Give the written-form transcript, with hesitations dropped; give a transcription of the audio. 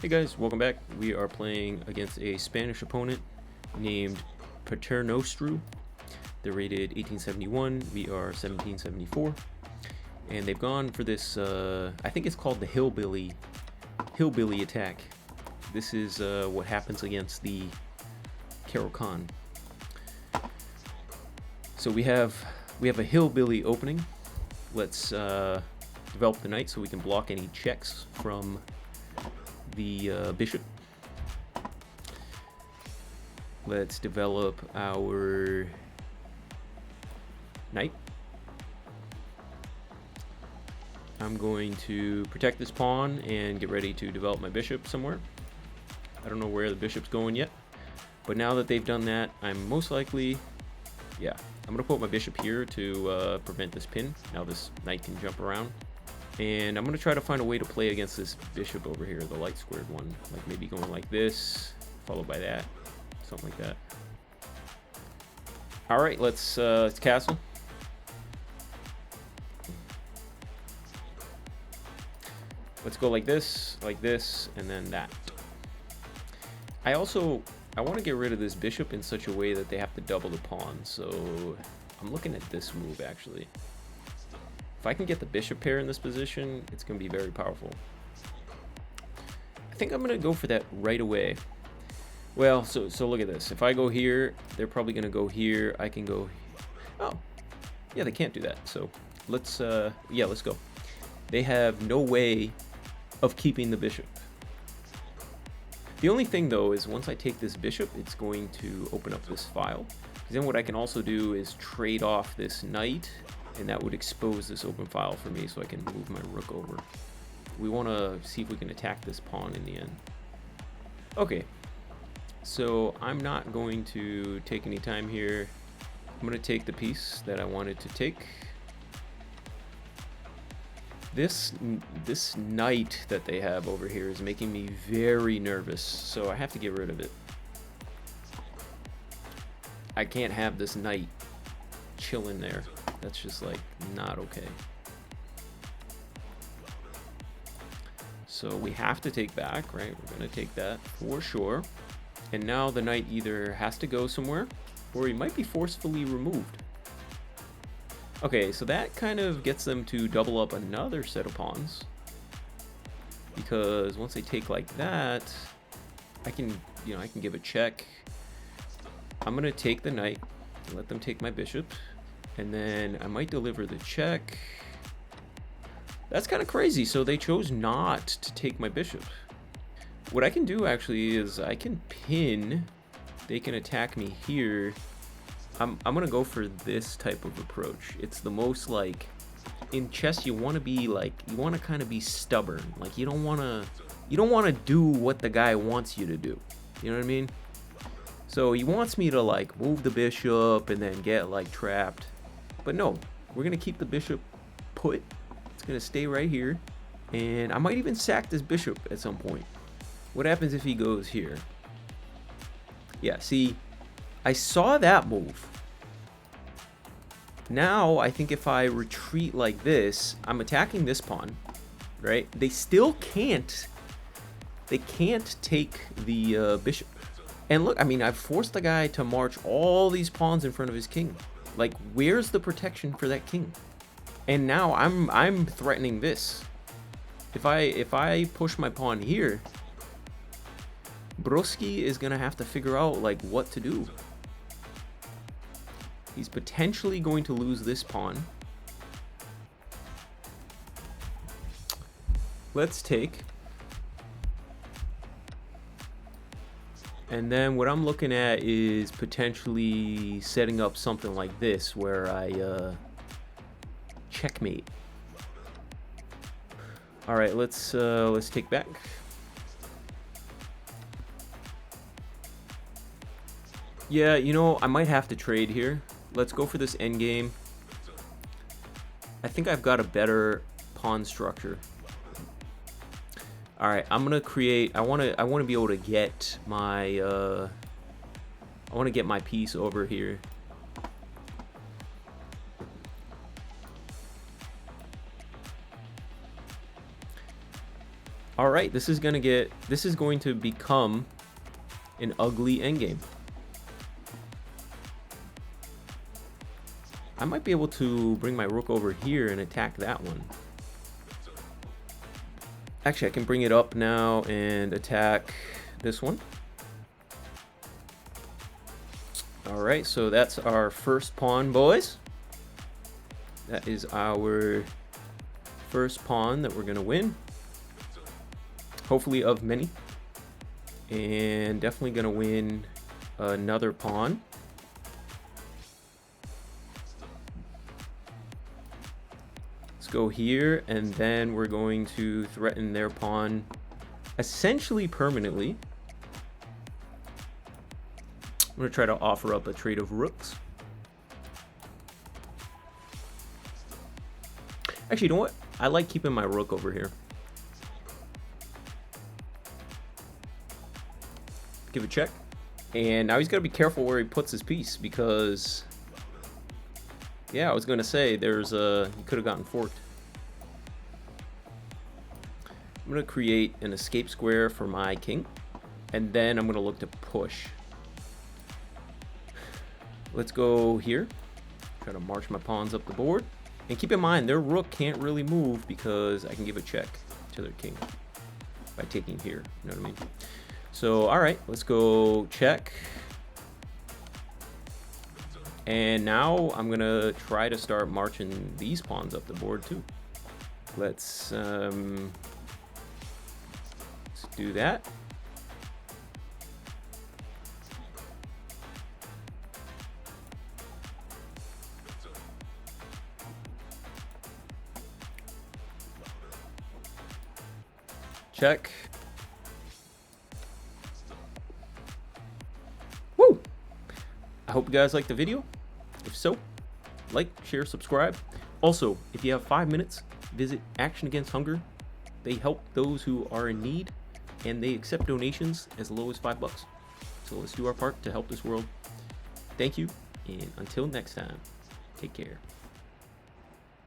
Hey guys, welcome back. We are playing against a Spanish opponent named Paternostru. They're rated 1871, we are 1774. And they've gone for this, I think it's called the Hillbilly Attack. This is what happens against the Carol Khan. So we have a Hillbilly opening. Let's develop the knight so we can block any checks from the bishop. Let's develop our knight. I'm going to protect this pawn and get ready to develop my bishop somewhere. I don't know where the bishop's going yet, but now that they've done that, I'm most likely, I'm gonna put my bishop here to prevent this pin. Now this knight can jump around. And I'm going to try to find a way to play against this bishop over here, the light squared one. Like maybe going like this, followed by that, something like that. All right, let's castle. Let's go like this, and then that. I want to get rid of this bishop in such a way that they have to double the pawn. So I'm looking at this move actually. If I can get the bishop pair in this position, it's going to be very powerful. I think I'm going to go for that right away. Well, so look at this. If I go here, they're probably going to go here. I can go... Oh, yeah, they can't do that. So let's go. They have no way of keeping the bishop. The only thing, though, is once I take this bishop, it's going to open up this file. Then what I can also do is trade off this knight, and that would expose this open file for me so I can move my rook over. We want to see if we can attack this pawn in the end. Okay, so I'm not going to take any time here. I'm going to take the piece that I wanted to take. This knight that they have over here is making me very nervous, so I have to get rid of it. I can't have this knight chilling there. That's just like not okay. So we have to take back, right? We're gonna take that for sure. And now the knight either has to go somewhere or he might be forcefully removed. Okay, so that kind of gets them to double up another set of pawns. Because once they take like that, I can give a check. I'm gonna take the knight and let them take my bishop. And then I might deliver the check. That's kind of crazy. So they chose not to take my bishop. What I can do actually is I can pin. They can attack me here. I'm gonna go for this type of approach. It's the most like in chess. You want to kind of be stubborn. Like you don't want to do what the guy wants you to do. You know what I mean? So he wants me to like move the bishop and then get like trapped. But no, we're going to keep the bishop put. It's going to stay right here. And I might even sack this bishop at some point. What happens if he goes here? Yeah, see, I saw that move. Now, I think if I retreat like this, I'm attacking this pawn, right? They still can't. They can't take the bishop. And look, I mean, I've forced the guy to march all these pawns in front of his king. Like, where's the protection for that king? And now I'm threatening this. If I push my pawn here, Broski is gonna have to figure out like what to do. He's potentially going to lose this pawn. Let's take. And then what I'm looking at is potentially setting up something like this where I checkmate. All right, let's take back. Yeah, you know, I might have to trade here. Let's go for this endgame. I think I've got a better pawn structure. All right, I'm gonna create. I want to be able to get my. I want to get my piece over here. All right, this is going to become an ugly endgame. I might be able to bring my rook over here and attack that one. Actually, I can bring it up now and attack this one. All right, so that's our first pawn, boys. That is our first pawn that we're gonna win. Hopefully of many. And definitely gonna win another pawn. Let's go here, and then we're going to threaten their pawn essentially permanently. I'm going to try to offer up a trade of rooks. Actually, you know what? I like keeping my rook over here. Give a check. And now he's got to be careful where he puts his piece, because... yeah, I was going to say, there's a... he could have gotten forked. I'm going to create an escape square for my king. And then I'm going to look to push. Let's go here. Try to march my pawns up the board. And keep in mind, their rook can't really move because I can give a check to their king by taking here. You know what I mean? So, all right, let's go check. And now I'm going to try to start marching these pawns up the board too. Let's do that. Check. Woo! I hope you guys liked the video. If so, like, share, subscribe. Also, if you have 5 minutes, visit Action Against Hunger. They help those who are in need, and they accept donations as low as $5. So let's do our part to help this world. Thank you, and until next time, take care.